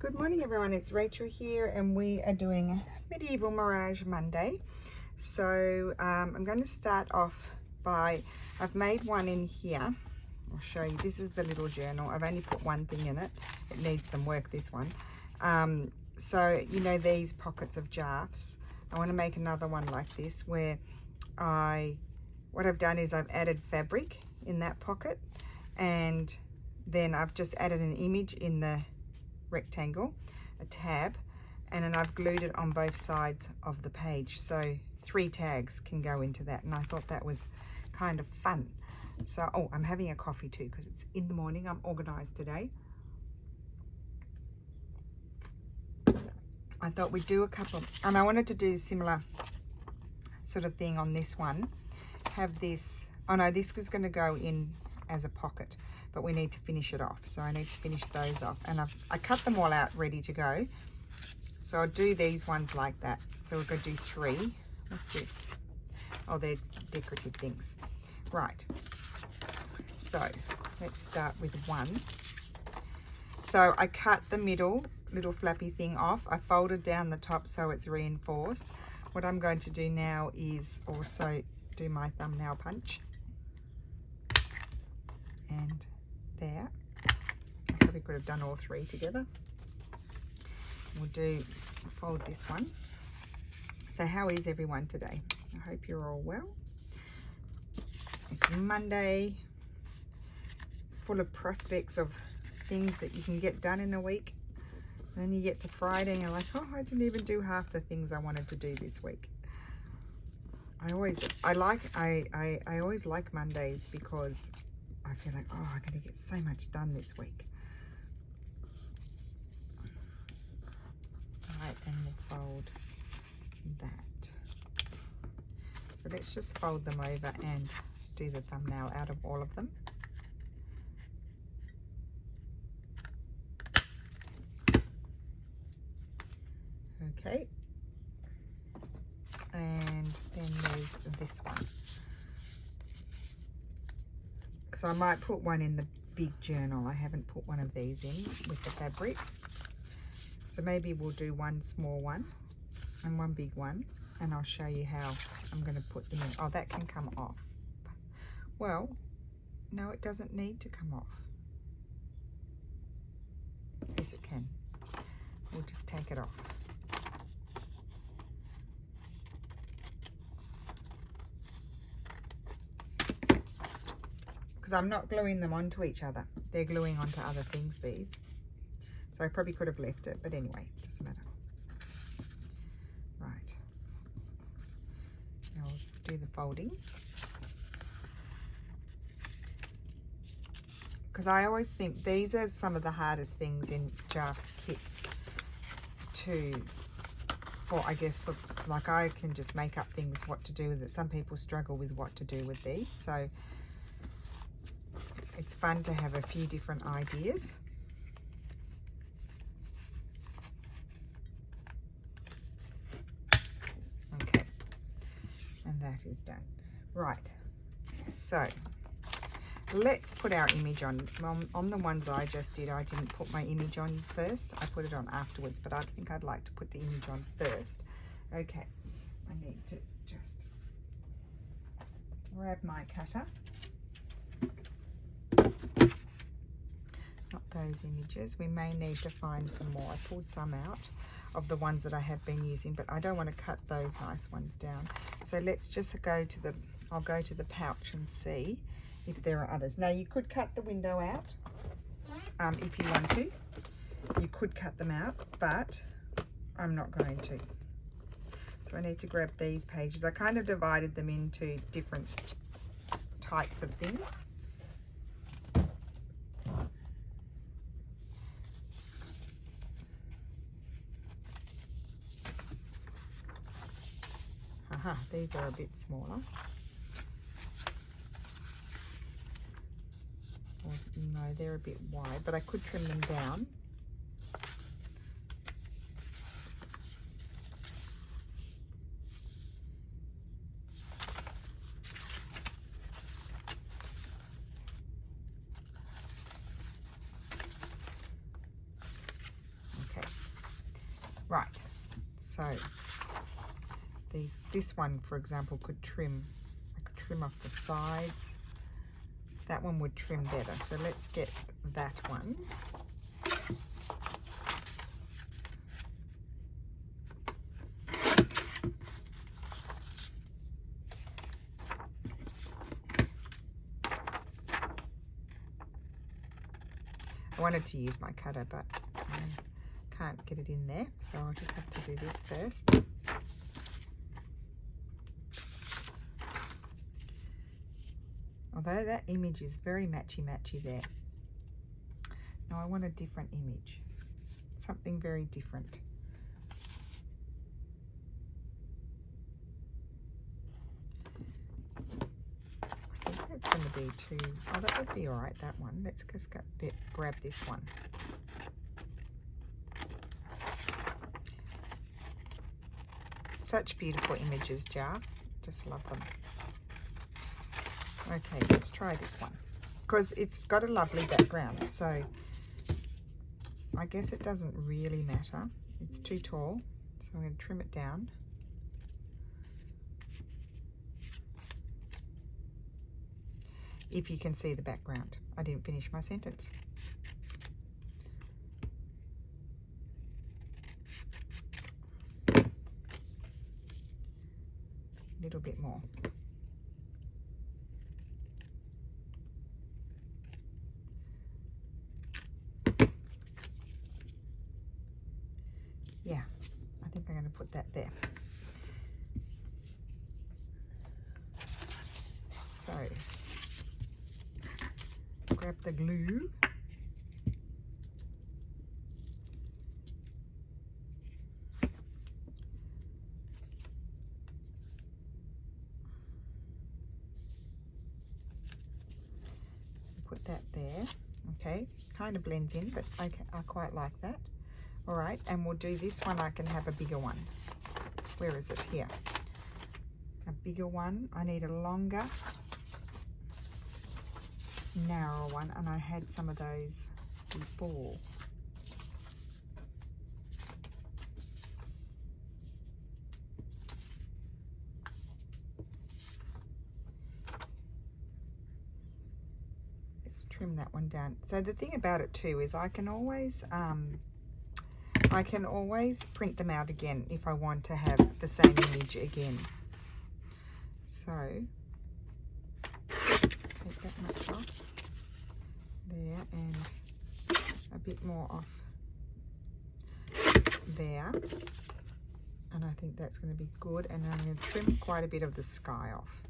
Good morning everyone, it's Rachel here and we are doing Medieval Mirage Monday. So I'm going to start off by, I've made one in here. I'll show you, this is the little journal. I've only put one thing in it. It needs some work, this one. So you know these pockets of Jarfs. I want to make another one like this where what I've done is I've added fabric in that pocket and then I've just added an image in the rectangle, a tab, and then I've glued it on both sides of the page, so 3 tags can go into that, and I thought that was kind of fun. So I'm having a coffee too because it's in the morning. I'm organized today. I thought we'd do a couple, and I wanted to do a similar sort of thing on this one. Have this, oh no, this is going to go in as a pocket, but we need to finish it off, so I need to finish those off, and I cut them all out ready to go. So I'll do these ones like that. So we're going to do 3. What's this? Oh, they're decorative things. Right, so let's start with 1. So I cut the middle little flappy thing off. I folded down the top so it's reinforced. What I'm going to do now is also do my thumbnail punch. And there, I probably could have done all 3 together. We'll fold this one. So how is everyone today? I hope you're all well. It's Monday, full of prospects of things that you can get done in a week. And then you get to Friday and you're like, oh, I didn't even do half the things I wanted to do this week. I always like Mondays because I feel like, oh, I'm going to get so much done this week. All right, and we'll fold that. So let's just fold them over and do the thumbnail out of all of them. Okay. And then there's this one. Because I might put one in the big journal. I haven't put one of these in with the fabric. So maybe we'll do one small one and one big one. And I'll show you how I'm going to put them in. Oh, that can come off. Well, no, it doesn't need to come off. Yes, it can. We'll just take it off. Because I'm not gluing them onto each other. They're gluing onto other things, these. So I probably could have left it, but anyway, doesn't matter. Right. Now I'll do the folding. Because I always think these are some of the hardest things in Jarf's kits I guess, like I can just make up things what to do with it. Some people struggle with what to do with these, so it's fun to have a few different ideas. Okay, and that is done. Right, so let's put our image on. On the ones I just did, I didn't put my image on first. I put it on afterwards, but I think I'd like to put the image on first. Okay, I need to just grab my cutter. Not those images. We may need to find some more. I pulled some out of the ones that I have been using, but I don't want to cut those nice ones down. So let's just go to I'll go to the pouch and see if there are others. Now you could cut the window out if you want to. You could cut them out, but I'm not going to. So I need to grab these pages. I kind of divided them into different types of things. These are a bit smaller. Or, no, they're a bit wide, but I could trim them down. Okay, Right, so this one, for example, could trim. I could trim off the sides. That one would trim better. So let's get that one. I wanted to use my cutter, but I can't get it in there, so I'll just have to do this first. Although that image is very matchy-matchy there. Now I want a different image, something very different. I think that's going to be too, oh, that would be all right, that one. Let's just grab this one. Such beautiful images, Jarf. Just love them. Okay, let's try this one because it's got a lovely background, so I guess it doesn't really matter. It's too tall, so I'm going to trim it down. If you can see the background. I didn't finish my sentence. A little bit more. Yeah, I think I'm going to put that there. So, grab the glue. Put that there. Okay, kind of blends in, but I quite like that. All right, and we'll do this one. I can have a bigger one. Where is it? Here. A bigger one. I need a longer, narrow one, and I had some of those before. Let's trim that one down. So the thing about it too is I can always print them out again if I want to have the same image again. So take that much off there and a bit more off there, and I think that's going to be good. And I'm going to trim quite a bit of the sky off.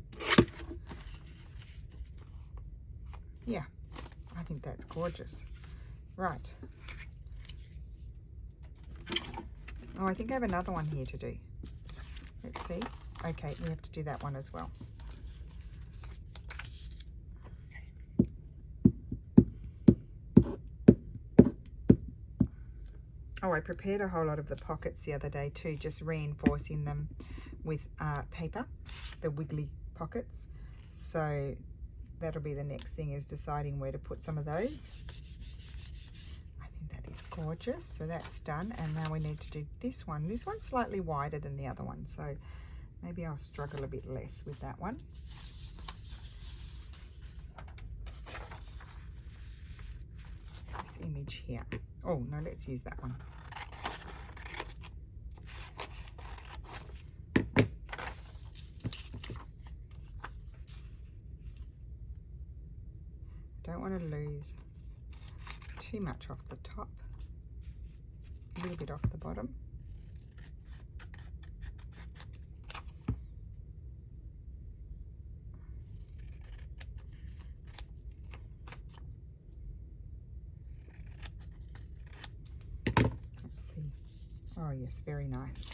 Yeah, I think that's gorgeous. Right. Oh, I think I have another one here to do. Let's see. Okay, we have to do that one as well. Oh, I prepared a whole lot of the pockets the other day too, just reinforcing them with paper, the wiggly pockets. So that'll be the next thing, is deciding where to put some of those. I think that is gorgeous. So that's done, and now we need to do this one. This one's slightly wider than the other one, so maybe I'll struggle a bit less with that one. This image here. Oh no, let's use that one. Don't want to lose too much off the top, a little bit off the bottom. Let's see. Oh yes, very nice.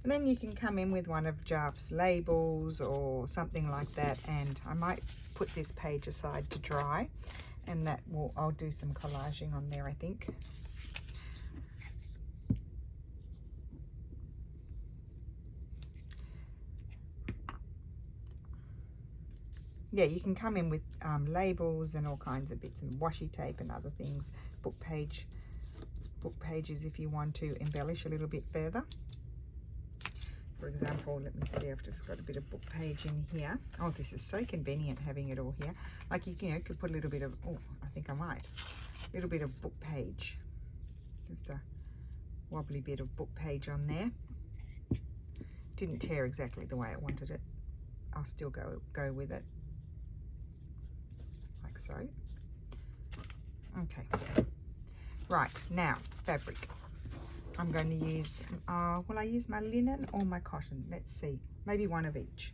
And then you can come in with one of Jarf's labels or something like that, and I might put this page aside to dry, and that will, I'll do some collaging on there, I think. Yeah, you can come in with labels and all kinds of bits and washi tape and other things, book page book pages if you want to embellish a little bit further. For example, let me see, I've just got a bit of book page in here. Oh, this is so convenient having it all here. Like you know, could put a little bit of, oh, I think I might. A little bit of book page. Just a wobbly bit of book page on there. Didn't tear exactly the way I wanted it. I'll still go with it. Like so. Okay. Right, now, fabric. I'm going to use, will I use my linen or my cotton? Let's see. Maybe one of each.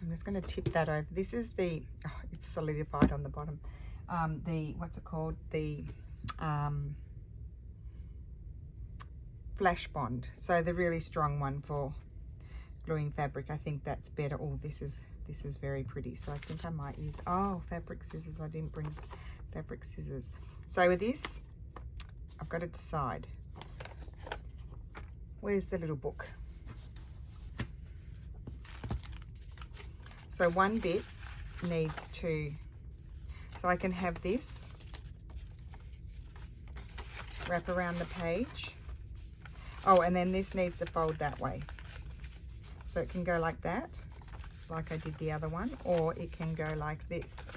I'm just going to tip that over. This is the, oh, it's solidified on the bottom. The, what's it called? The Flash Bond. So the really strong one for gluing fabric. I think that's better. Oh, this is very pretty. So I think I might use, oh, fabric scissors. I didn't bring fabric scissors. So with this, I've got to decide. Where's the little book? So one bit needs to, so I can have this wrap around the page. Oh, and then this needs to fold that way. So it can go like that, like I did the other one, or it can go like this,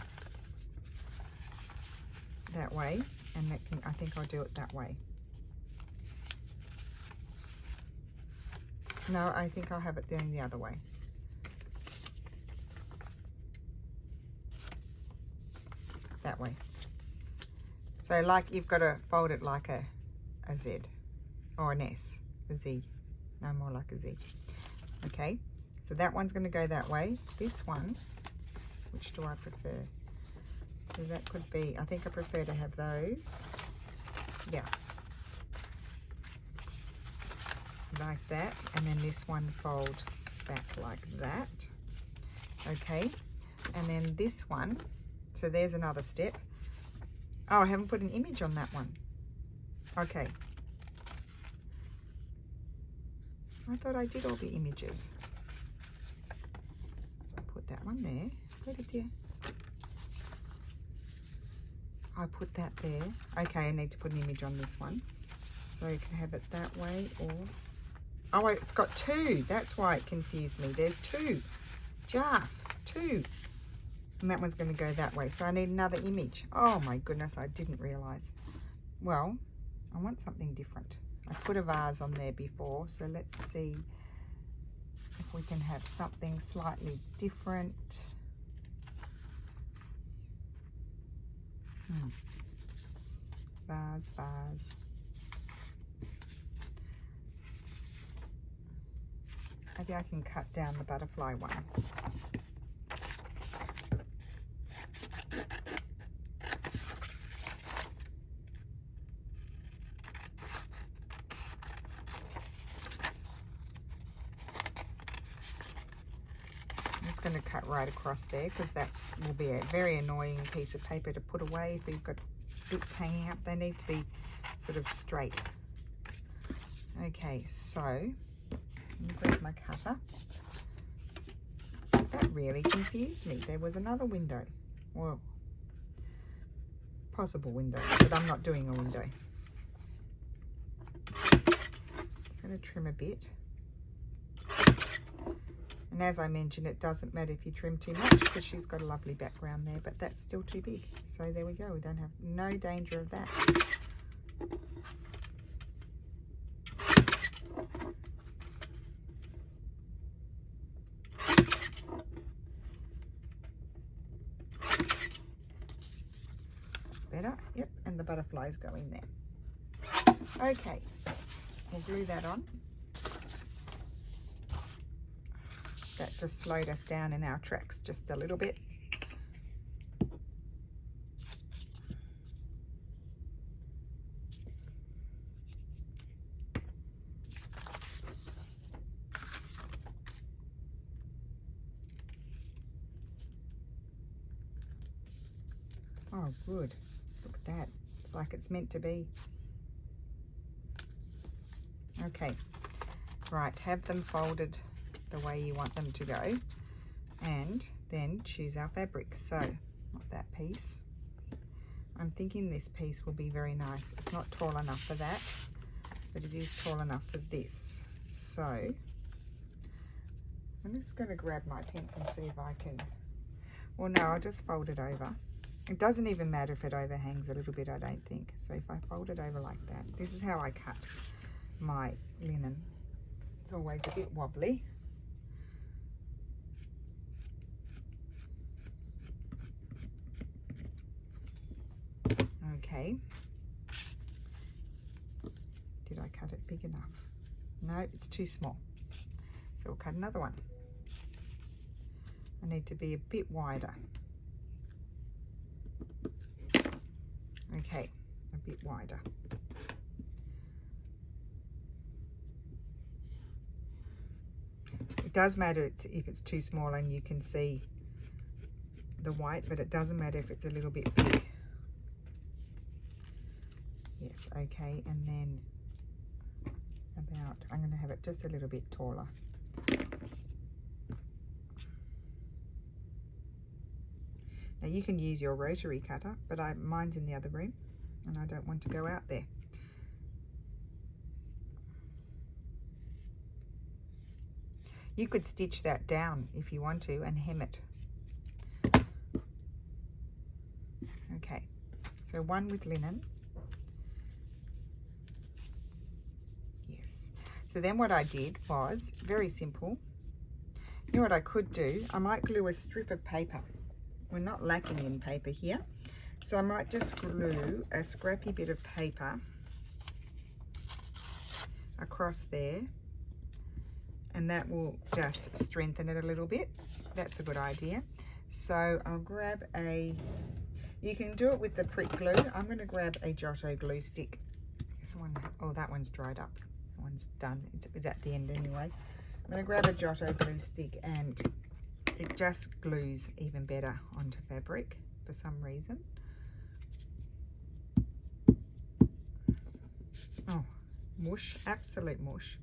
that way, and that can, I think I'll do it that way. No, I think I'll have it doing the other way. That way. So like you've got to fold it like a Z or an S, a Z, no, more like a Z. Okay, so that one's going to go that way. This one, which do I prefer? So that could be, I think I prefer to have those. Yeah. Like that. And then this one fold back like that. Okay. And then this one, so there's another step. Oh, I haven't put an image on that one. Okay. I thought I did all the images. Put that one there. Where did you? I put that there. Okay, I need to put an image on this one. So you can have it that way or... Oh, wait, it's got two. That's why it confused me. There's two. Jarf, two. And that one's going to go that way. So I need another image. Oh my goodness, I didn't realize. Well, I want something different. I put a vase on there before, so let's see if we can have something slightly different. Vase, vase. Maybe I can cut down the butterfly one. Going to cut right across there because that will be a very annoying piece of paper to put away if you've got bits hanging up. They need to be sort of straight. Okay, so let me grab my cutter. That really confused me. There was another window, well, possible window, but I'm not doing a window. Just going to trim a bit. And as I mentioned, it doesn't matter if you trim too much because she's got a lovely background there, but that's still too big. So there we go. We don't have no danger of that. That's better. Yep, and the butterflies go in there. Okay, we'll glue that on. That just slowed us down in our tracks just a little bit. Oh, good. Look at that. It's like it's meant to be. Okay. Right, have them folded the way you want them to go. and then choose our fabric. So not that piece. I'm thinking this piece will be very nice. It's not tall enough for that, but it is tall enough for this. So I'm just going to grab my pencil and see if I can, well no, I'll just fold it over. It doesn't even matter if it overhangs a little bit, I don't think. So if I fold it over like that, this is how I cut my linen. It's always a bit wobbly. Okay. Did I cut it big enough? No, it's too small. So we'll cut another one. I need to be a bit wider. Okay, a bit wider. It does matter if it's too small and you can see the white, but it doesn't matter if it's a little bit big. Yes, okay, and then about, I'm going to have it just a little bit taller. Now you can use your rotary cutter, but mine's in the other room and I don't want to go out there. You could stitch that down if you want to and hem it. Okay, so one with linen. Yes. So then what I did was very simple. You know what I could do? I might glue a strip of paper. We're not lacking in paper here. So I might just glue a scrappy bit of paper across there, and that will just strengthen it a little bit. That's a good idea. So I'll grab you can do it with the prick glue. I'm going to grab a Giotto glue stick. This one, oh, that one's dried up. That one's done. It's at the end anyway. I'm going to grab a Giotto glue stick, and it just glues even better onto fabric for some reason. Oh, mush, absolute mush.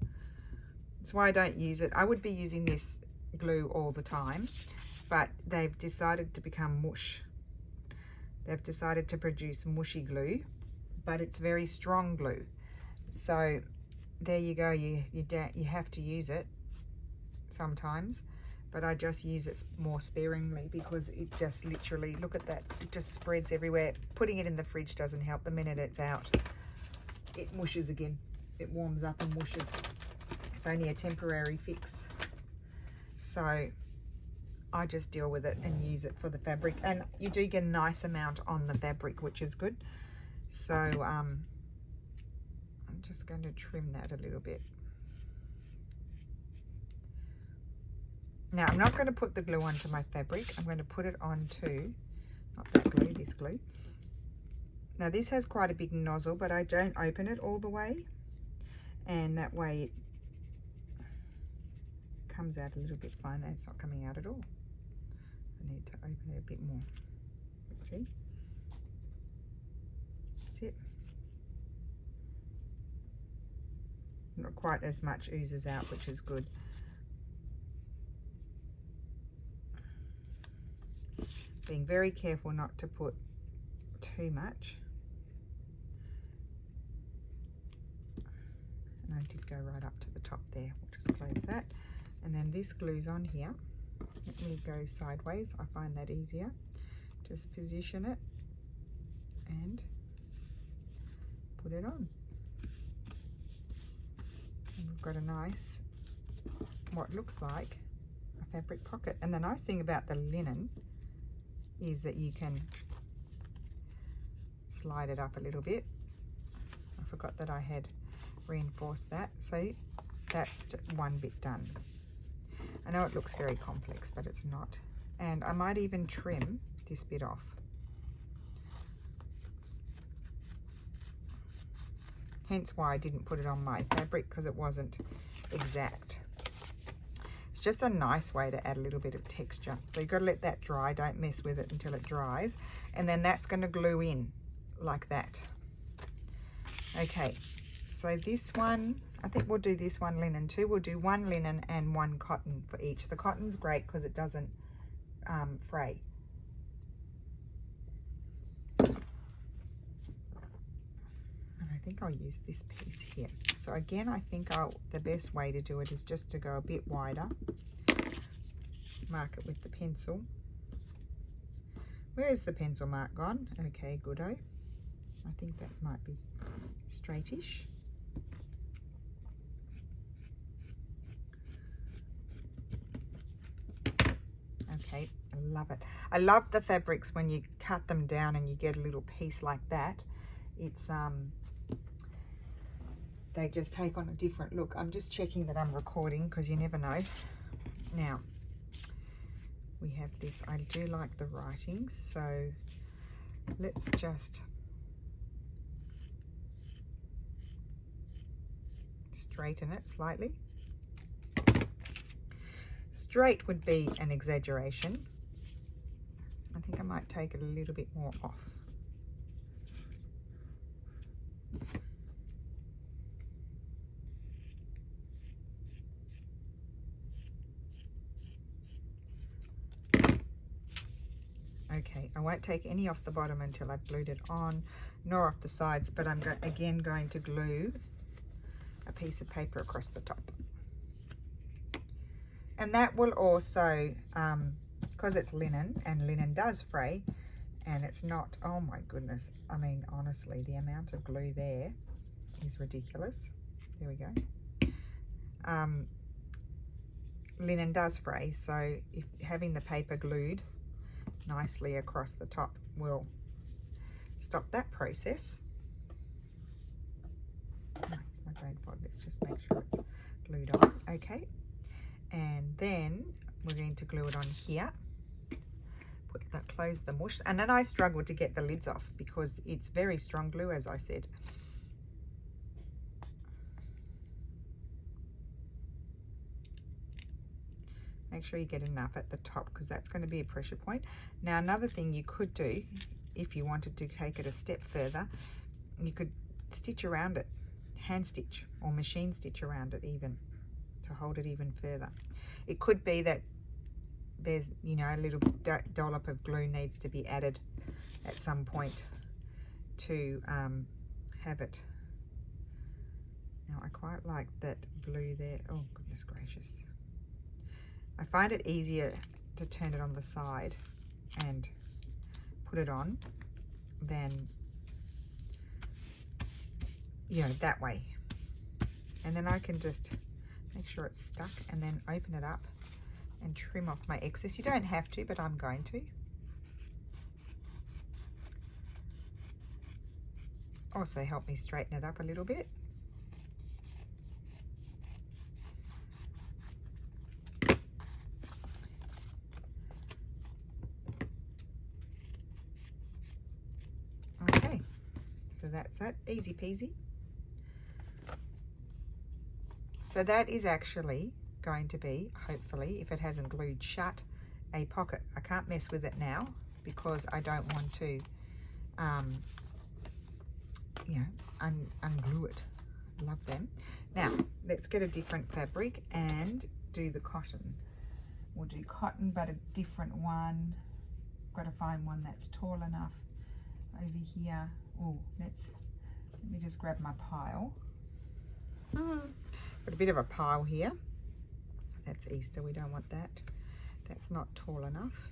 That's why I don't use it. I would be using this glue all the time, but they've decided to become mush. They've decided to produce mushy glue, but it's very strong glue. So there you go. You have to use it sometimes, but I just use it more sparingly because it just literally, look at that, it just spreads everywhere. Putting it in the fridge doesn't help. The minute it's out, it mushes again. It warms up and mushes. It's only a temporary fix. So I just deal with it and use it for the fabric, and you do get a nice amount on the fabric, which is good. So I'm just going to trim that a little bit. Now I'm not going to put the glue onto my fabric. I'm going to put it onto, not that glue, this glue. Now this has quite a big nozzle, but I don't open it all the way, and that way it comes out a little bit finer. It's not coming out at all. I need to open it a bit more. Let's see. That's it. Not quite as much oozes out, which is good. Being very careful not to put too much. And I did go right up to the top there. We'll just close that. And then this glue's on here. Let me go sideways. I find that easier. Just position it and put it on. And we've got a nice, what looks like a fabric pocket. And the nice thing about the linen is that you can slide it up a little bit. I forgot that I had reinforced that. So that's one bit done. I know it looks very complex, but it's not. And I might even trim this bit off. Hence why I didn't put it on my fabric, because it wasn't exact. It's just a nice way to add a little bit of texture. So you've got to let that dry. Don't mess with it until it dries. And then that's going to glue in like that. Okay, so this one, I think we'll do this one linen too. We'll do one linen and one cotton for each. The cotton's great because it doesn't fray. And I think I'll use this piece here. So again, I think the best way to do it is just to go a bit wider. Mark it with the pencil. Where's the pencil mark gone? Okay, goodo. I think that might be straightish. Okay, I love it. I love the fabrics when you cut them down and you get a little piece like that. It's they just take on a different look. I'm just checking that I'm recording because you never know. Now we have this. I do like the writing, so let's just straighten it slightly. Straight would be an exaggeration. I think I might take it a little bit more off. Okay, I won't take any off the bottom until I've glued it on, nor off the sides, but I'm again going to glue a piece of paper across the top. And that will also, because it's linen, and linen does fray, and it's not, oh my goodness, I mean, honestly, the amount of glue there is ridiculous. There we go. Linen does fray, so if having the paper glued nicely across the top will stop that process. Nice, my brain fog. Let's just make sure it's glued on. Okay, and then we're going to glue it on here. Close the mush, and then I struggled to get the lids off because it's very strong glue, as I said. Make sure you get enough at the top because that's going to be a pressure point. Now, another thing you could do, if you wanted to take it a step further, you could stitch around it, hand stitch or machine stitch around it even, to hold it even further. It could be that there's, you know, a little dollop of glue needs to be added at some point to have it. Now, I quite like that blue there. Oh, goodness gracious. I find it easier to turn it on the side and put it on than, you know, that way. And then I can just make sure it's stuck and then open it up and trim off my excess. You don't have to, but I'm going to. Also help me straighten it up a little bit. Okay, so that's that, easy peasy. So that is actually going to be, hopefully, if it hasn't glued shut, a pocket. I can't mess with it now because I don't want to, you know, unglue it. Love them. Now, let's get a different fabric and do the cotton. We'll do cotton, but a different one. Got to find one that's tall enough over here. Oh, let me just grab my pile. Got a bit of a pile here. That's Easter, we don't want that. That's not tall enough.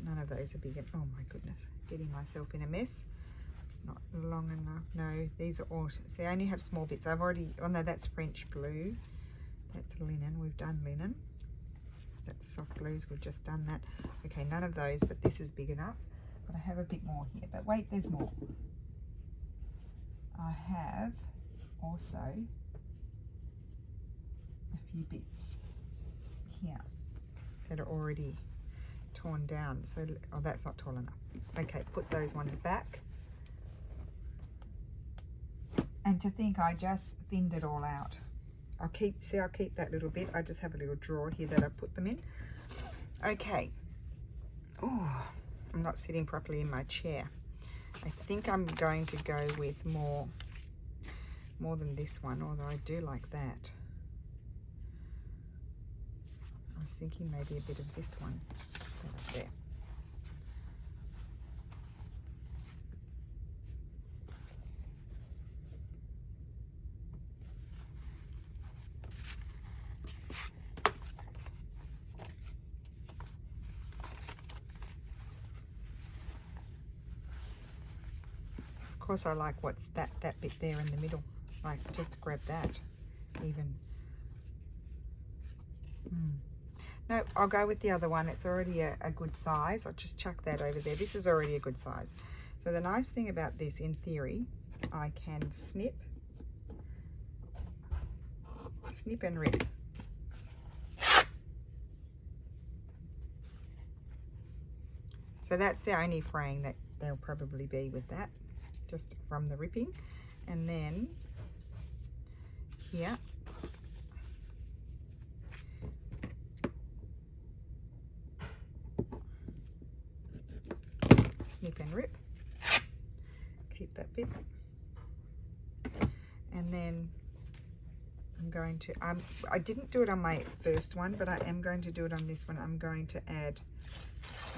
None of those are big enough. Oh my goodness, getting myself in a mess. Not long enough. No, these are all, see, I only have small bits. I've already, oh no, that's French blue. That's linen, we've done linen. That's soft blues, we've just done that. Okay, none of those, but this is big enough. But I have a bit more here, but wait, there's more. I have also a few bits here that are already torn down. So, oh, that's not tall enough. Okay, put those ones back. And to think I just thinned it all out. I'll keep that little bit. I just have a little drawer here that I put them in. Okay. Oh, I'm not sitting properly in my chair. I think I'm going to go with more than this one, although I do like that. I was thinking maybe a bit of this one up there. Of course, I like what's that bit there in the middle. Like, just grab that even. No, I'll go with the other one. It's already a good size. I'll just chuck that over there. This is already a good size. So the nice thing about this, in theory, I can snip and rip. So that's the only fraying that there'll probably be with that, just from the ripping. And then here, snip and rip, keep that bit. And then I'm going to, I didn't do it on my first one, but I am going to do it on this one. I'm going to add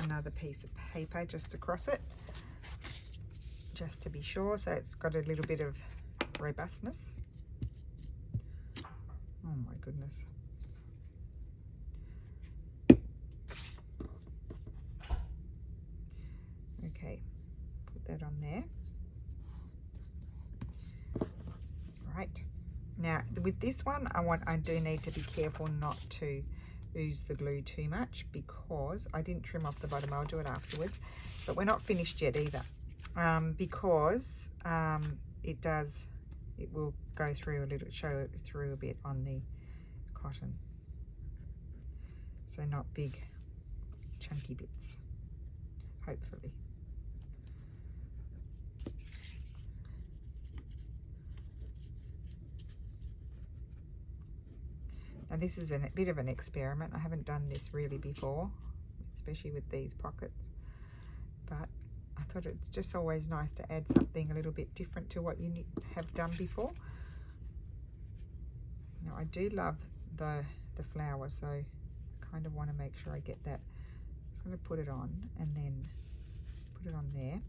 another piece of paper just across it, just to be sure, so it's got a little bit of robustness. Oh my goodness. Okay, put that on there. Right, now with this one I do need to be careful not to ooze the glue too much, because I didn't trim off the bottom. I'll do it afterwards, but we're not finished yet either, because it will go through a little, show through a bit on the cotton, so not big chunky bits, hopefully. Now this is a bit of an experiment. I haven't done this really before, especially with these pockets, but I thought it's just always nice to add something a little bit different to what you have done before. Now I do love the flower, so I kind of want to make sure I get that. I'm just going to put it on and then put it on there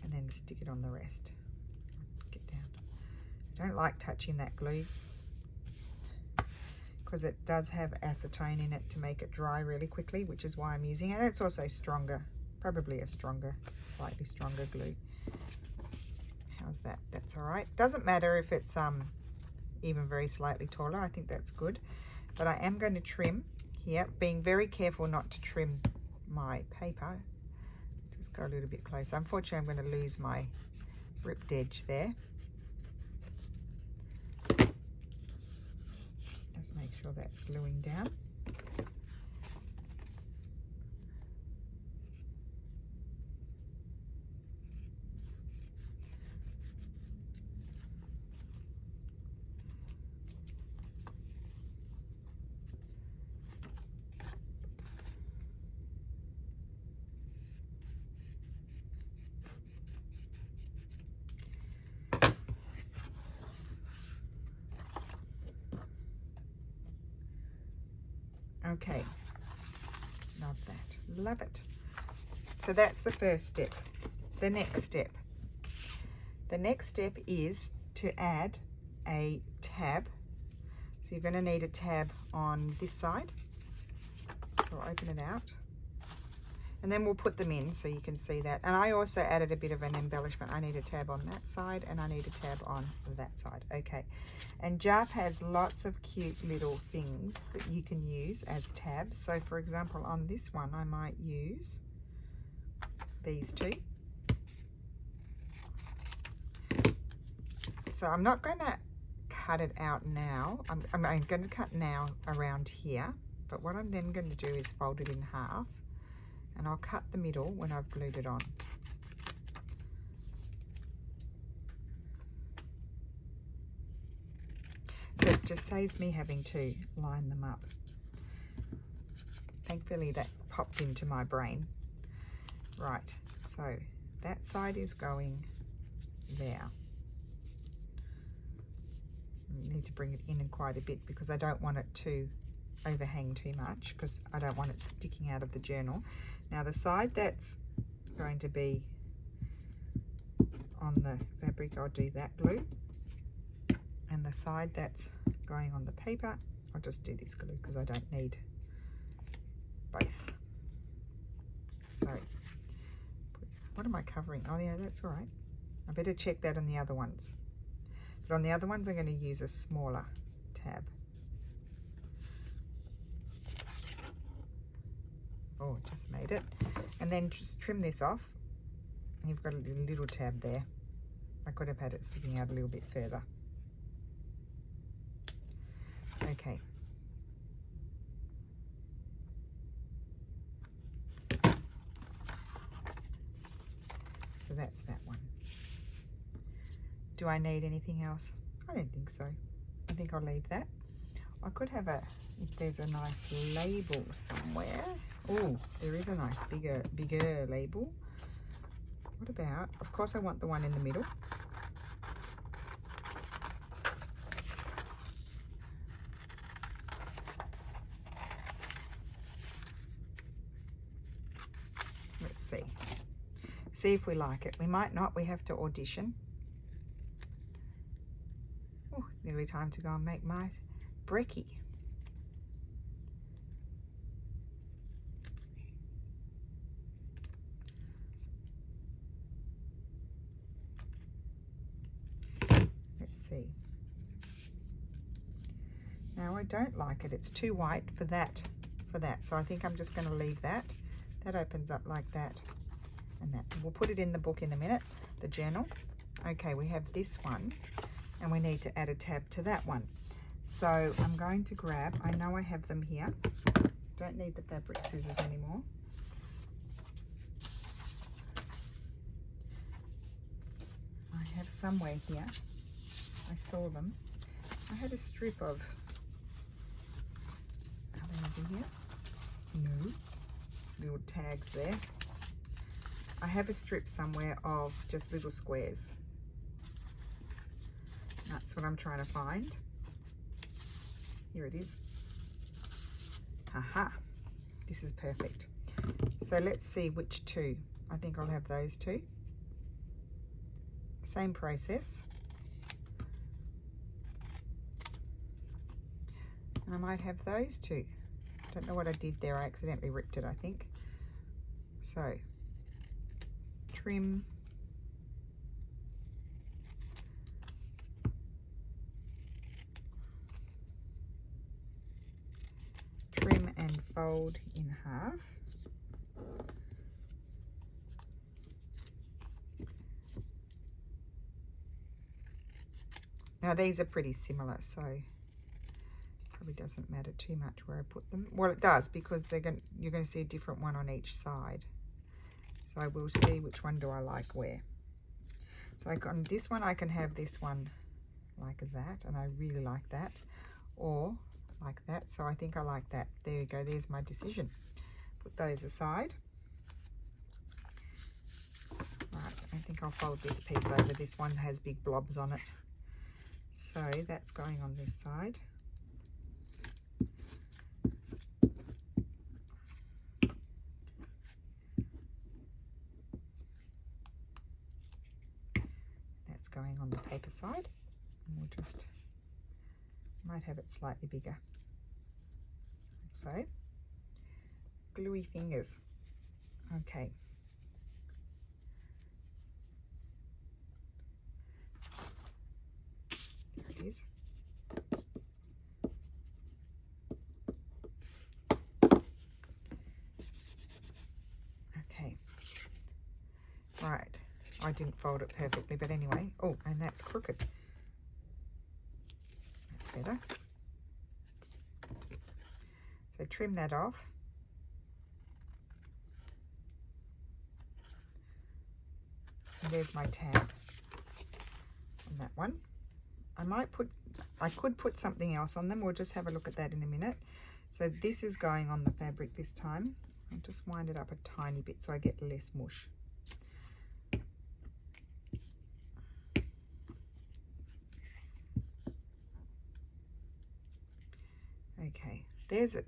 and then stick it on the rest. Get down. I don't like touching that glue, because it does have acetone in it to make it dry really quickly, which is why I'm using it. It's also stronger, probably a slightly stronger glue. How's that? That's all right. Doesn't matter if it's even very slightly taller. I think that's good. But I am going to trim here, being very careful not to trim my paper. Just go a little bit closer. Unfortunately, I'm going to lose my ripped edge there. Just make sure that's gluing down. Okay, love that, love it. So that's the first step. The next step is to add a tab. So you're going to need a tab on this side. So I'll open it out, and then we'll put them in so you can see that. And I also added a bit of an embellishment. I need a tab on that side and I need a tab on that side. Okay, and Jarf has lots of cute little things that you can use as tabs. So for example, on this one I might use these two. So I'm not going to cut it out now. I'm going to cut now around here, but what I'm then going to do is fold it in half, and I'll cut the middle when I've glued it on. So it just saves me having to line them up. Thankfully that popped into my brain. Right, so that side is going there. I need to bring it in quite a bit because I don't want it to overhang too much because I don't want it sticking out of the journal. Now the side that's going to be on the fabric, I'll do that glue, and the side that's going on the paper, I'll just do this glue because I don't need both. So what am I covering? Oh yeah, that's all right. I better check that on the other ones. But on the other ones I'm going to use a smaller tab. Oh, just made it. And then just trim this off. You've got a little tab there. I could have had it sticking out a little bit further. Okay. So that's that one. Do I need anything else? I don't think so. I think I'll leave that. I could have a, if there's a nice label somewhere. Oh, there is a nice bigger label. What about, of course I want the one in the middle. Let's see. See if we like it. We might not, we have to audition. Oh, nearly time to go and make my brekkie. Let's see. Now I don't like it. It's too white for that. So I think I'm just going to leave that. That opens up like that and that. We'll put it in the book in a minute, the journal. Okay, we have this one and we need to add a tab to that one. So I'm going to grab, I know I have them here. Don't need the fabric scissors anymore. I have somewhere here. I saw them. I had a strip of, are they over here? No. Little tags there. I have a strip somewhere of just little squares. That's what I'm trying to find. Here it is. Aha, this is perfect. So let's see which two. I think I'll have those two. Same process. And I might have those two. Don't know what I did there. I accidentally ripped it, I think. So, trim. Trim and fold in half. Now these are pretty similar, so probably doesn't matter too much where I put them. Well, it does because you're going to see a different one on each side. So I will see which one do I like where. So on this one I can have this one like that, and I really like that, or like that. So I think I like that. There you go. There's my decision. Put those aside. Right, I think I'll fold this piece over. This one has big blobs on it. So that's going on this side. That's going on the paper side. And we'll just, might have it slightly bigger. So, gluey fingers. Okay. There it is. Okay. Right. I didn't fold it perfectly, but anyway. Oh, and that's crooked. That's better. So trim that off. And there's my tab on that one. I could put something else on them. We'll just have a look at that in a minute. So this is going on the fabric this time. I'll just wind it up a tiny bit so I get less mush. Okay. Okay,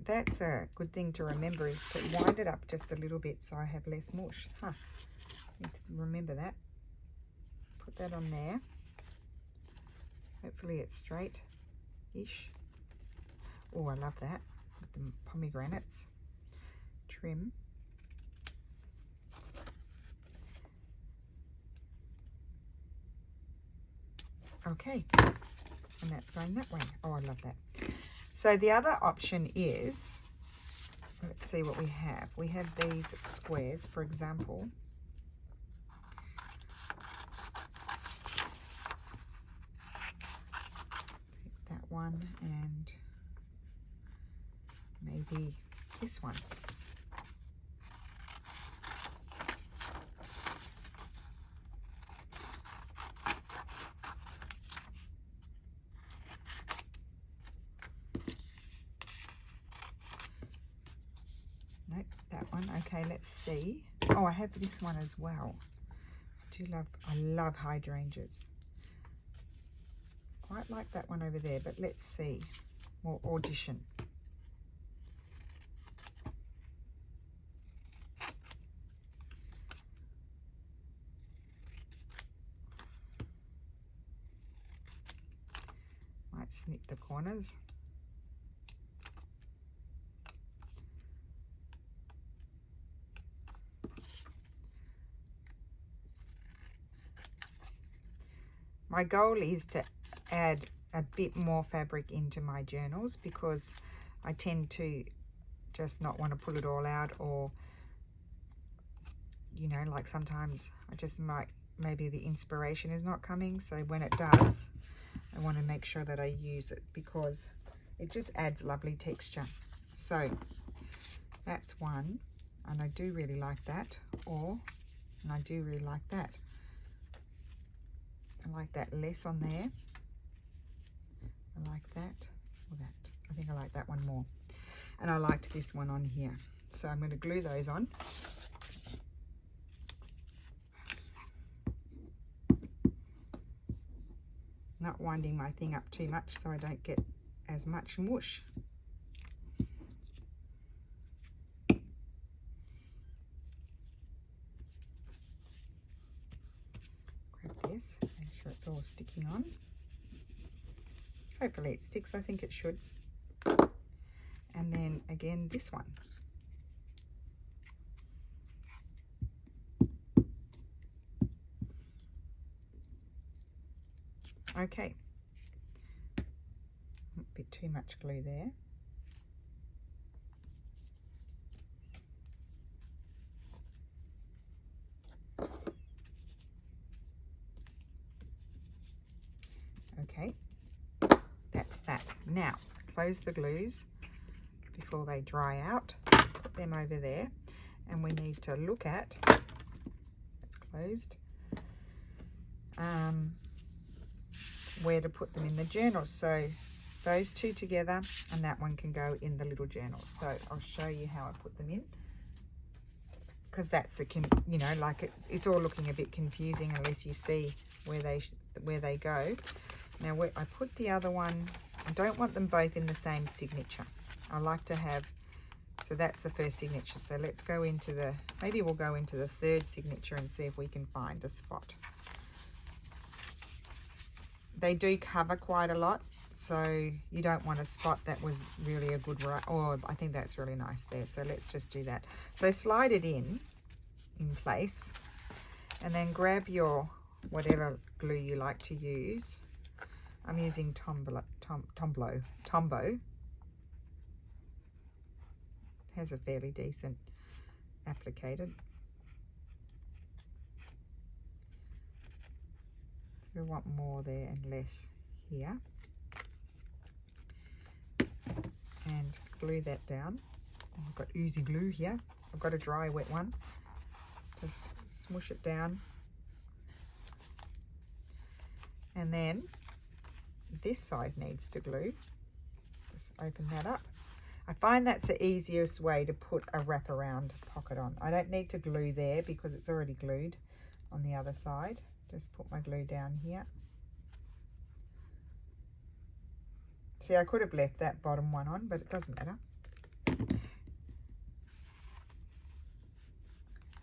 that's a good thing to remember, is to wind it up just a little bit so I have less mush. Need to remember that. Put that on there. Hopefully it's straight-ish. Oh, I love that with the pomegranates. Trim. Okay, and that's going that way. Oh, I love that. So the other option is, let's see what we have. We have these squares, for example. Pick that one and maybe this one. Nope, that one. Okay, let's see. Oh, I have this one as well. I love hydrangeas. Quite like that one over there, but let's see. More Audition. Might snip the corners. My goal is to add a bit more fabric into my journals, because I tend to just not want to pull it all out, or, you know, like sometimes I just maybe the inspiration is not coming. So when it does, I want to make sure that I use it, because it just adds lovely texture. So that's one, and I do really like that. And I do really like that. I like that less on there. I like that, or that. I think I like that one more. And I liked this one on here. So I'm going to glue those on. Not winding my thing up too much so I don't get as much mush. Grab this, make sure it's all sticking on. Hopefully it sticks, I think it should. And then again, this one. Okay. A bit too much glue there. Okay. That's that. Now, close the glues before they dry out. Put them over there. And we need to look at, it's closed, where to put them in the journals. So those two together, and that one can go in the little journals. So I'll show you how I put them in, because that's the, you know, like it's all looking a bit confusing unless you see where they go. Now where I put the other one, I don't want them both in the same signature. I like to have, so that's the first signature. So let's go into the, maybe we'll go into the third signature and see if we can find a spot. They do cover quite a lot, so you don't want a spot that was really a good, or I think that's really nice there. So let's just do that. So slide it in place, and then grab your whatever glue you like to use. I'm using Tombow. Has a fairly decent applicator. We want more there and less here. And glue that down. I've got oozy glue here. I've got a dry wet one. Just smush it down. And then this side needs to glue. Just open that up. I find that's the easiest way to put a wraparound pocket on. I don't need to glue there because it's already glued on the other side. Just put my glue down here. See, I could have left that bottom one on, but it doesn't matter.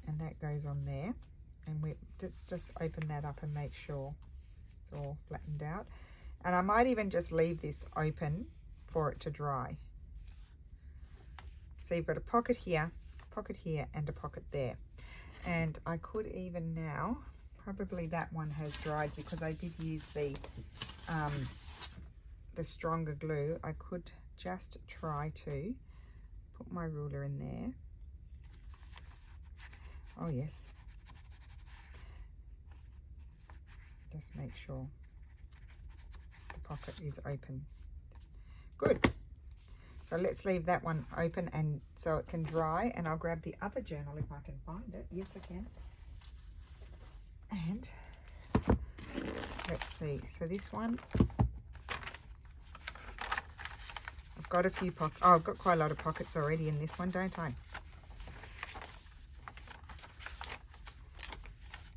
And that goes on there. And we just open that up and make sure it's all flattened out. And I might even just leave this open for it to dry. So you've got a pocket here, and a pocket there. And I could even now, probably that one has dried because I did use the stronger glue. I could just try to put my ruler in there. Oh yes. Just make sure the pocket is open. Good. So let's leave that one open and so it can dry, and I'll grab the other journal if I can find it. Yes, I can. And let's see. So this one, I've got a few pockets. Oh, I've got quite a lot of pockets already in this one, don't I?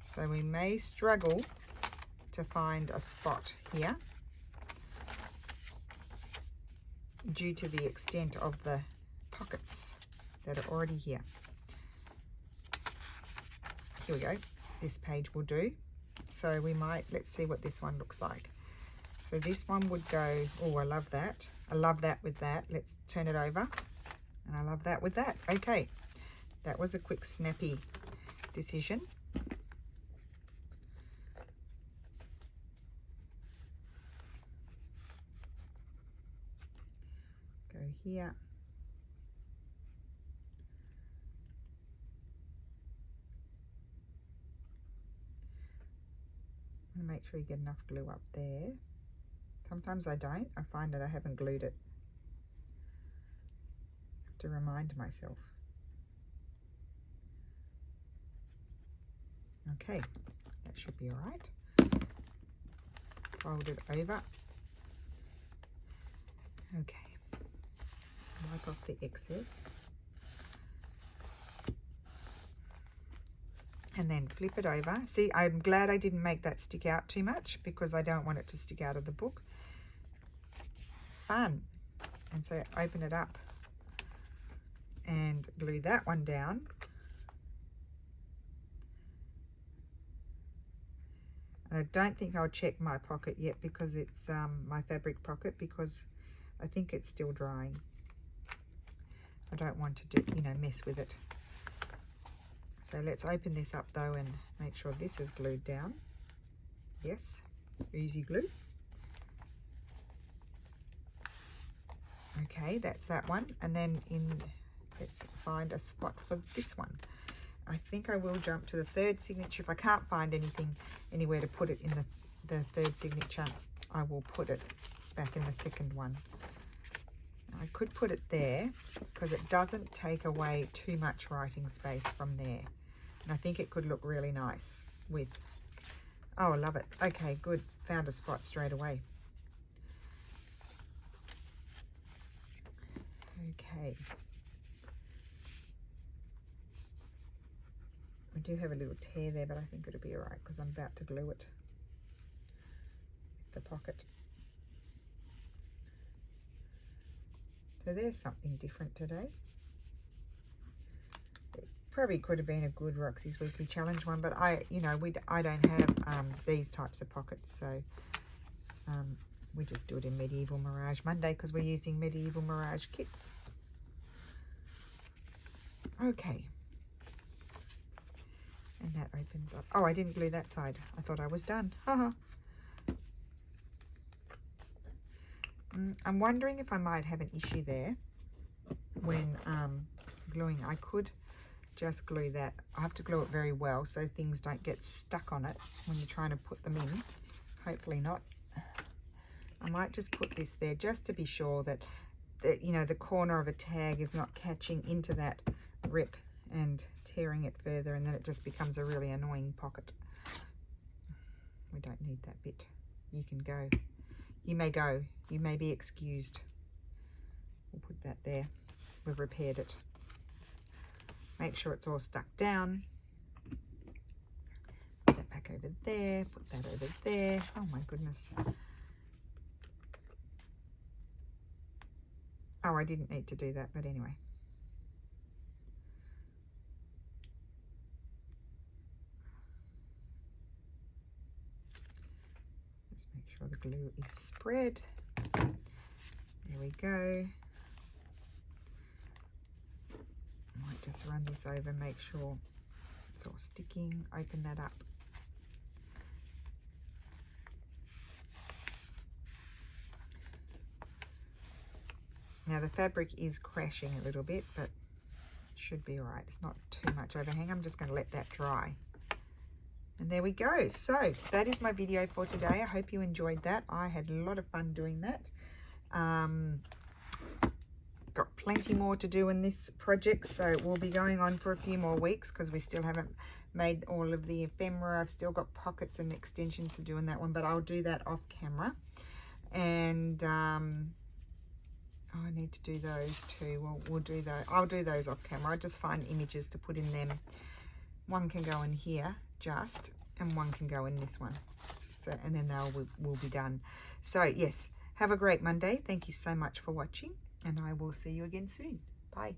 So we may struggle to find a spot here due to the extent of the pockets that are already here. Here we go. This page will do. So we might, let's see what this one looks like. So this one would go, oh, I love that. I love that with that. Let's turn it over. And I love that with that. Okay. That was a quick, snappy decision. Go here. And make sure you get enough glue up there. Sometimes I don't. I find that I haven't glued it. I have to remind myself. Okay, that should be all right. Fold it over. Okay. Wipe off the excess. And then flip it over. See, I'm glad I didn't make that stick out too much because I don't want it to stick out of the book. Fun. And so open it up and glue that one down. And I don't think I'll check my pocket yet because it's my fabric pocket, because I think it's still drying. I don't want to do, mess with it. So let's open this up though and make sure this is glued down. Yes, easy glue. Okay, that's that one. And then let's find a spot for this one. I think I will jump to the third signature. If I can't find anywhere to put it in the third signature, I will put it back in the second one. I could put it there because it doesn't take away too much writing space from there. And I think it could look really nice with, oh, I love it. Okay, good. Found a spot straight away. Okay. I do have a little tear there, but I think it'll be all right because I'm about to glue it. The pocket. So there's something different today. It probably could have been a good Roxy's Weekly Challenge one, but I don't have these types of pockets, so we just do it in Medieval Mirage Monday because we're using Medieval Mirage kits. Okay. And that opens up. Oh, I didn't glue that side. I thought I was done. Haha. I'm wondering if I might have an issue there when gluing. I could just glue that. I have to glue it very well so things don't get stuck on it when you're trying to put them in. Hopefully not. I might just put this there just to be sure that the corner of a tag is not catching into that rip and tearing it further, and then it just becomes a really annoying pocket. We don't need that bit. You can go. You may go. You may be excused. We'll put that there. We've repaired it. Make sure it's all stuck down. Put that back over there. Put that over there. Oh my goodness. Oh, I didn't need to do that, but anyway. Just make sure the glue is spread. There we go. I might just run this over, make sure it's all sticking. Open that up. Now the fabric is crashing a little bit, but should be all right. It's not too much overhang. I'm just going to let that dry. And there we go. So that is my video for today. I hope you enjoyed that. I had a lot of fun doing that. Got plenty more to do in this project, so we'll be going on for a few more weeks because we still haven't made all of the ephemera. I've still got pockets and extensions to do in that one, but I'll do that off camera. And I need to do those too. Well, we'll do those. I'll do those off camera. I just find images to put in them. One can go in here just, and one can go in this one. So, and then we'll be done. So yes, have a great Monday. Thank you so much for watching, and I will see you again soon. Bye.